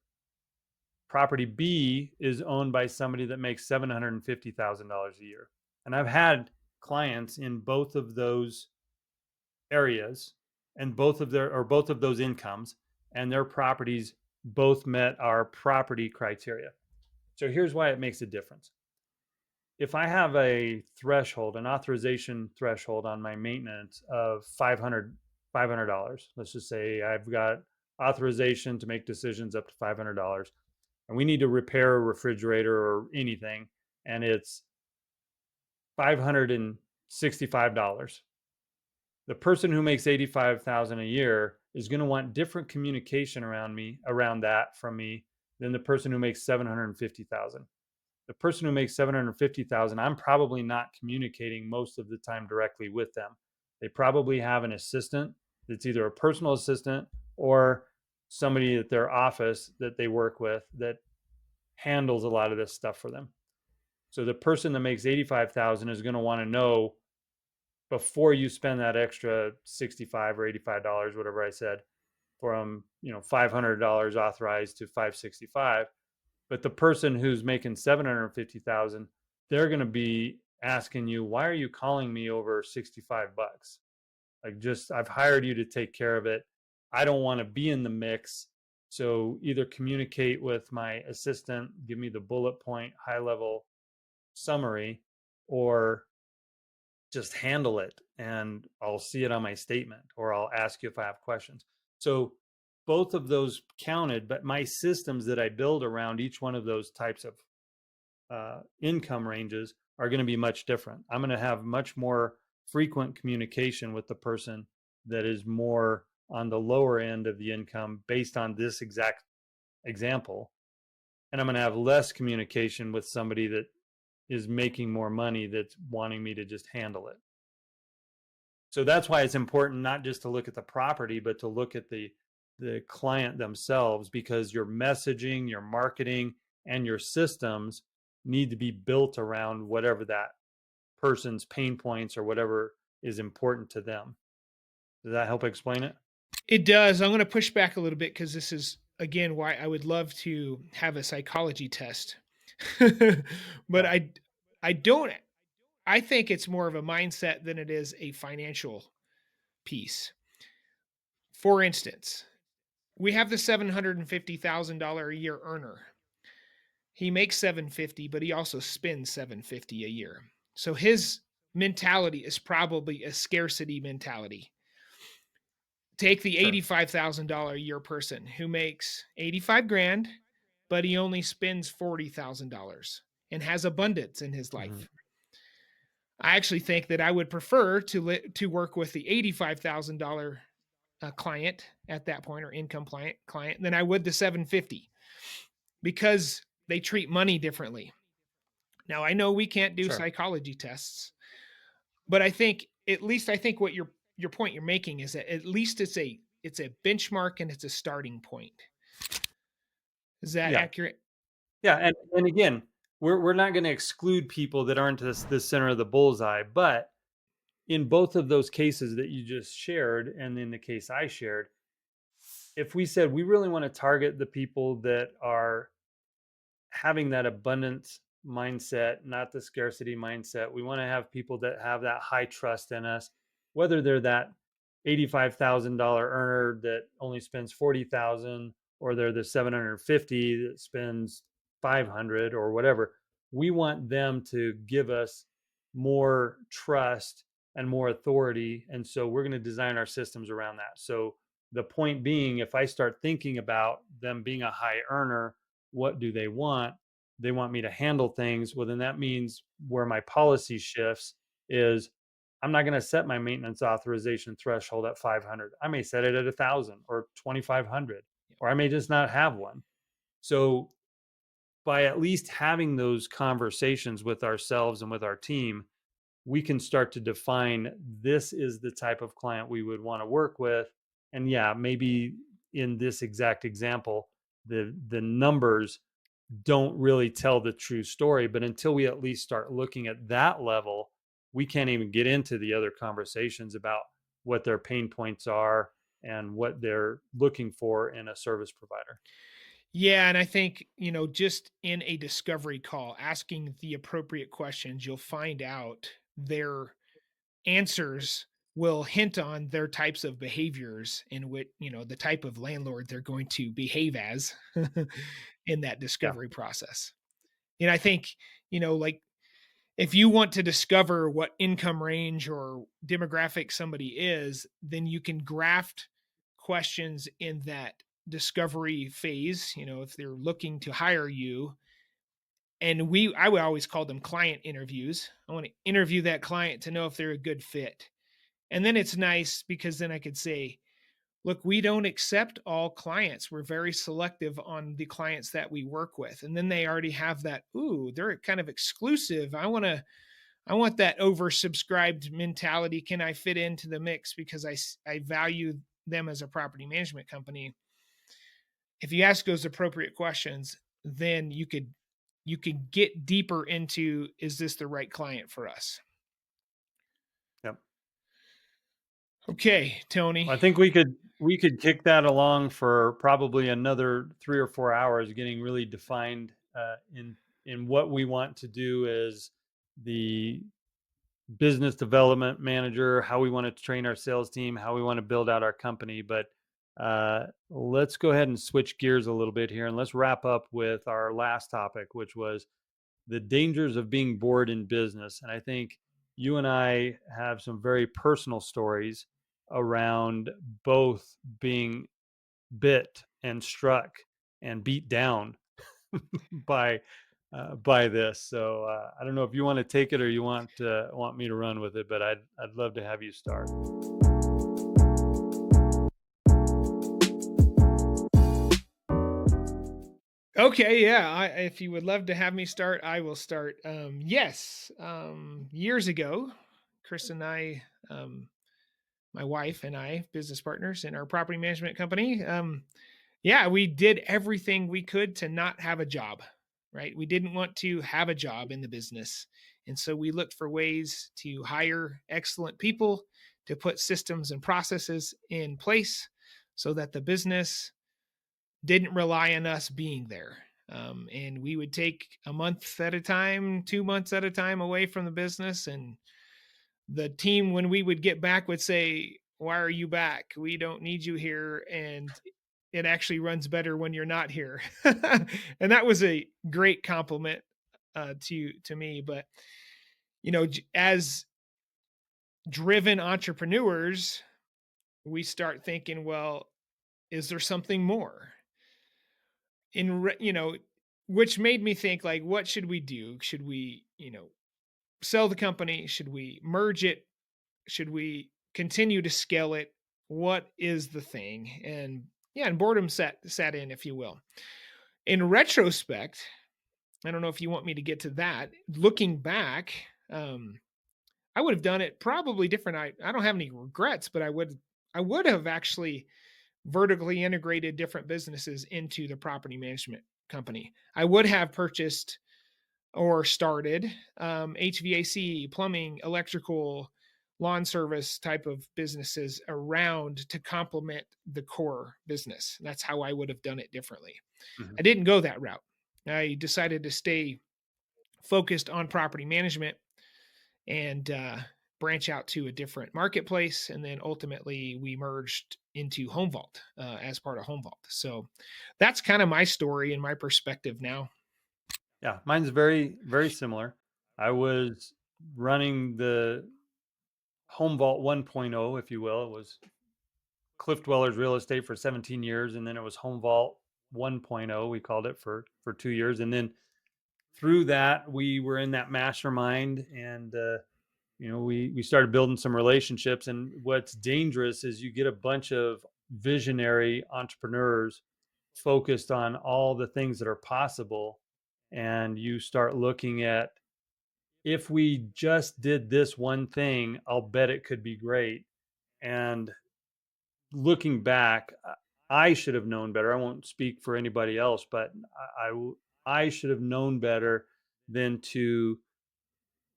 Property B is owned by somebody that makes $750,000 a year. And I've had clients in both of those areas and both of those incomes, and their properties both met our property criteria. So here's why it makes a difference. If I have an authorization threshold on my maintenance of $500, let's just say I've got authorization to make decisions up to $500, and we need to repair a refrigerator or anything, and it's $565. The person who makes 85,000 a year is going to want different communication around that from me than the person who makes 750,000. The person who makes 750,000, I'm probably not communicating most of the time directly with them. They probably have an assistant that's either a personal assistant or somebody at their office that they work with that handles a lot of this stuff for them. So the person that makes 85,000 is going to want to know before you spend that extra 65 or $85, whatever I said, from $500 authorized to 565. But the person who's making 750,000, they're going to be asking you, why are you calling me over 65 bucks? Like, just, I've hired you to take care of it. I don't want to be in the mix. So either communicate with my assistant, give me the bullet point, high level summary, or just handle it and I'll see it on my statement, or I'll ask you if I have questions. So both of those counted, but my systems that I build around each one of those types of income ranges are going to be much different. I'm going to have much more frequent communication with the person that is more on the lower end of the income based on this exact example. And I'm going to have less communication with somebody that is making more money that's wanting me to just handle it. So that's why it's important not just to look at the property, but to look at the client themselves, because your messaging, your marketing, and your systems need to be built around whatever that person's pain points or whatever is important to them. Does that help explain it? It does. I'm going to push back a little bit because this is, again, why I would love to have a psychology test. but Yeah. I don't, I think it's more of a mindset than it is a financial piece. For instance, we have the $750,000 a year earner. He makes 750, but he also spends 750 a year. So his mentality is probably a scarcity mentality. Take the Sure. $85,000 a year person who makes 85 grand, but he only spends $40,000 and has abundance in his Mhm. life. I actually think that I would prefer to work with the $85,000 client at that point, or income client than I would the 750, because they treat money differently. Now I know we can't do Sure. psychology tests, but I think, at least I think what your point you're making is that at least it's a benchmark and it's a starting point. Is that Yeah. accurate? Yeah, and again, we're not gonna exclude people that aren't the center of the bullseye, but in both of those cases that you just shared, and in the case I shared, if we said we really wanna target the people that are having that abundance mindset, not the scarcity mindset. We want to have people that have that high trust in us, whether they're that $85,000 earner that only spends 40,000, or they're the 750 that spends 500 or whatever. We want them to give us more trust and more authority. And so we're going to design our systems around that. So the point being, if I start thinking about them being a high earner, what do they want? They want me to handle things. Well, then that means where my policy shifts is I'm not going to set my maintenance authorization threshold at 500. I may set it at 1,000 or 2,500, or I may just not have one. So by at least having those conversations with ourselves and with our team, we can start to define, this is the type of client we would want to work with. And yeah, maybe in this exact example, the numbers don't really tell the true story. But until we at least start looking at that level, we can't even get into the other conversations about what their pain points are and what they're looking for in a service provider. Yeah, and I think, just in a discovery call, asking the appropriate questions, you'll find out their answers will hint on their types of behaviors in which, the type of landlord they're going to behave as in that Yeah. discovery process. And I think, like, if you want to discover what income range or demographic somebody is, then you can graft questions in that discovery phase, if they're looking to hire you. And I would always call them client interviews. I want to interview that client to know if they're a good fit. And then it's nice because then I could say, look, we don't accept all clients. We're very selective on the clients that we work with. And then they already have that, ooh, they're kind of exclusive. I want that oversubscribed mentality. Can I fit into the mix because I value them as a property management company? If you ask those appropriate questions, then you could get deeper into, is this the right client for us? Yep. Okay, Tony. I think we could kick that along for probably another 3 or 4 hours, getting really defined in what we want to do as the business development manager, how we want to train our sales team, how we want to build out our company. But let's go ahead and switch gears a little bit here, and let's wrap up with our last topic, which was the dangers of being bored in business. And I think you and I have some very personal stories around both being bit and struck and beat down by by this. So I don't know if you want to take it or you want me to run with it, but I'd love to have you start. Okay, yeah. If you would love to have me start, I will start. Yes, years ago, Chris and I, my wife and I, business partners in our property management company. Yeah, we did everything we could to not have a job. Right, we didn't want to have a job in the business. And so we looked for ways to hire excellent people, to put systems and processes in place so that the business didn't rely on us being there. And we would take a month at a time, 2 months at a time away from the business. And the team, when we would get back, would say, "Why are you back? We don't need you here." And it actually runs better when you're not here. And that was a great compliment to me. But, as driven entrepreneurs, we start thinking, well, is there something more? Which made me think, like, what should we do? Should we, sell the company? Should we merge it? Should we continue to scale it? What is the thing? And yeah, and boredom sat in, if you will. In retrospect, I don't know if you want me to get to that. Looking back, I would have done it probably different. I don't have any regrets, but I would have actually vertically integrated different businesses into the property management company. I would have purchased or started HVAC, plumbing, electrical, lawn service type of businesses around to complement the core business. That's how I would have done it differently. Mhm. I didn't go that route. I decided to stay focused on property management and branch out to a different marketplace. And then ultimately we merged into Home Vault as part of Home Vault. So that's kind of my story and my perspective now. Yeah, mine's very, very similar. I was running the Home Vault 1.0, if you will. It was Cliff Dwellers Real Estate for 17 years, and then it was Home Vault 1.0. We called it for 2 years, and then through that, we were in that mastermind, and we started building some relationships. And what's dangerous is you get a bunch of visionary entrepreneurs focused on all the things that are possible, and you start looking at, if we just did this one thing, I'll bet it could be great. And looking back, I should have known better. I won't speak for anybody else, but I should have known better than to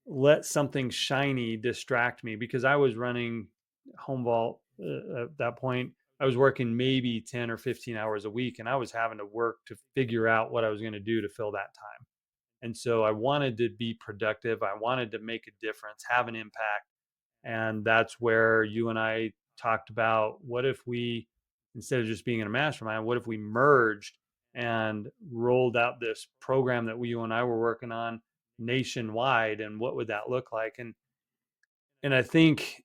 let something shiny distract me, because I was running Home Vault at that point. I was working maybe 10 or 15 hours a week, and I was having to work to figure out what I was going to do to fill that time. And so I wanted to be productive. I wanted to make a difference, have an impact. And that's where you and I talked about, what if we, instead of just being in a mastermind, what if we merged and rolled out this program that you and I were working on nationwide, and what would that look like? And I think,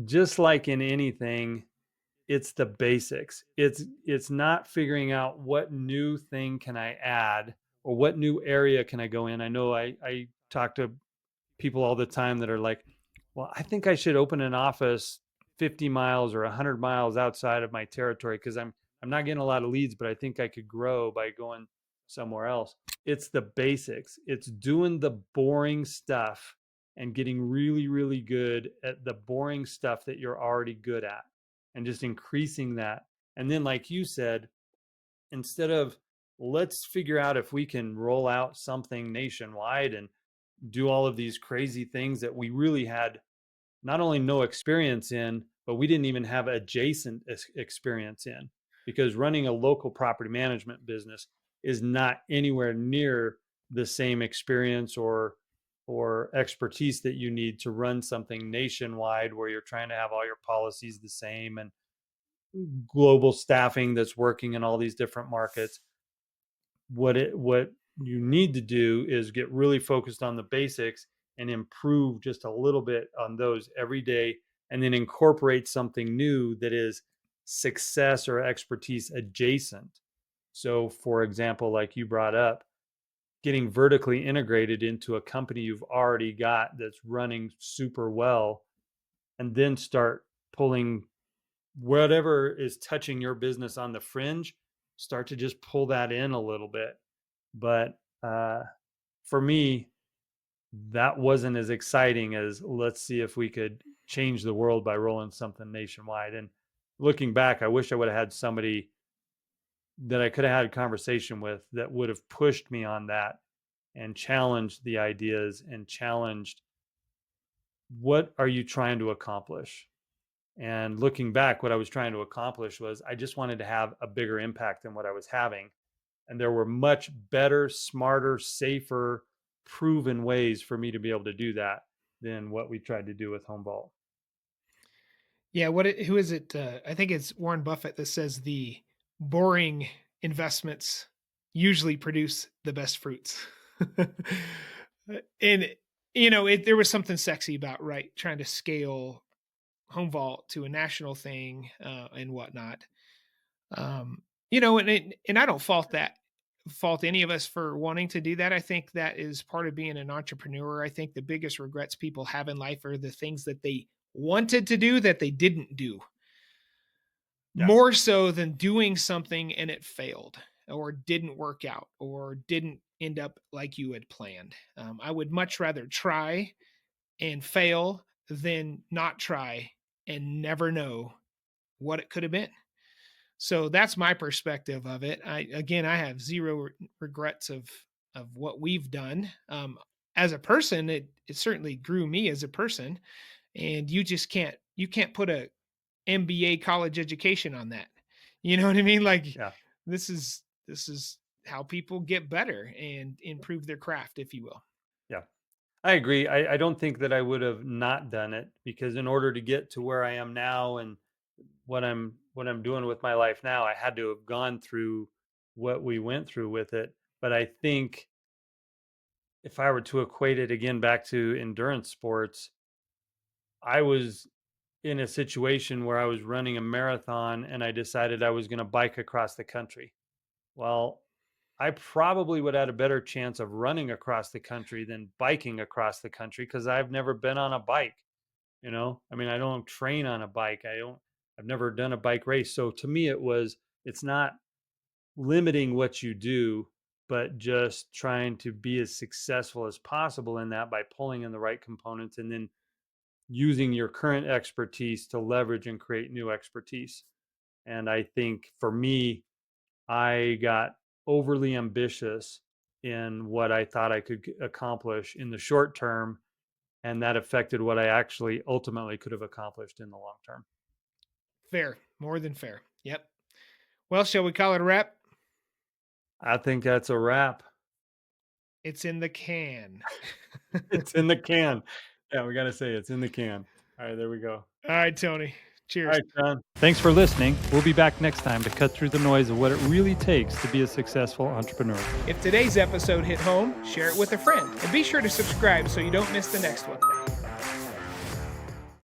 just like in anything, it's the basics. It's not figuring out what new thing can I add, or what new area can I go in. I know I talk to people all the time that are like, well, I think I should open an office 50 miles or 100 miles outside of my territory, because I'm not getting a lot of leads, but I think I could grow by going somewhere else. It's the basics. It's doing the boring stuff and getting really, really good at the boring stuff that you're already good at, and just increasing that. And then, like you said, instead of, let's figure out if we can roll out something nationwide and do all of these crazy things that we really had not only no experience in, but we didn't even have adjacent experience in, because running a local property management business is not anywhere near the same experience or expertise that you need to run something nationwide, where you're trying to have all your policies the same, and global staffing that's working in all these different markets. What you need to do is get really focused on the basics and improve just a little bit on those every day, and then incorporate something new that is success or expertise adjacent. So, for example, like you brought up, getting vertically integrated into a company you've already got that's running super well, and then start pulling whatever is touching your business on the fringe, start to just pull that in a little bit. But for me, that wasn't as exciting as, let's see if we could change the world by rolling something nationwide. And looking back, I wish I would have had somebody that I could have had a conversation with that would have pushed me on that, and challenged the ideas and challenged what are you trying to accomplish. And looking back, what I was trying to accomplish was I just wanted to have a bigger impact than what I was having. And there were much better, smarter, safer, proven ways for me to be able to do that than what we tried to do with home vault. Yeah, who is it? I think it's Warren Buffett that says the boring investments usually produce the best fruits. And there was something sexy about trying to scale home vault to a national thing and whatnot. Um, and I don't fault any of us for wanting to do that. I think that is part of being an entrepreneur. I think the biggest regrets people have in life are the things that they wanted to do that they didn't do, Yeah. more so than doing something and it failed or didn't work out or didn't end up like you had planned. I would much rather try and fail than not try and never know what it could have been. So that's my perspective of it. I have zero regrets of what we've done. As a person, it certainly grew me as a person, and you can't put a MBA college education on that. You know what I mean? Like Yeah. this is how people get better and improve their craft, if you will. Yeah. I agree. I don't think that I would have not done it, because in order to get to where I am now and what I'm doing with my life now, I had to have gone through what we went through with it. But I think if I were to equate it again back to endurance sports, I was in a situation where I was running a marathon and I decided I was going to bike across the country. Well, I probably would have had a better chance of running across the country than biking across the country, because I've never been on a bike. I mean, I don't train on a bike. I've never done a bike race. So to me, it's not limiting what you do, but just trying to be as successful as possible in that by pulling in the right components and then using your current expertise to leverage and create new expertise. And I think for me, I got overly ambitious in what I thought I could accomplish in the short term, and that affected what I actually ultimately could have accomplished in the long term. Fair, more than fair. Yep. Well, shall we call it a wrap? I think that's a wrap. It's in the can. It's in the can. Yeah, we got to say it's in the can. All right, there we go. All right, Tony. All Cheers. right, Shawn. Thanks for listening. We'll be back next time to cut through the noise of what it really takes to be a successful entrepreneur. If today's episode hit home, share it with a friend and be sure to subscribe so you don't miss the next one.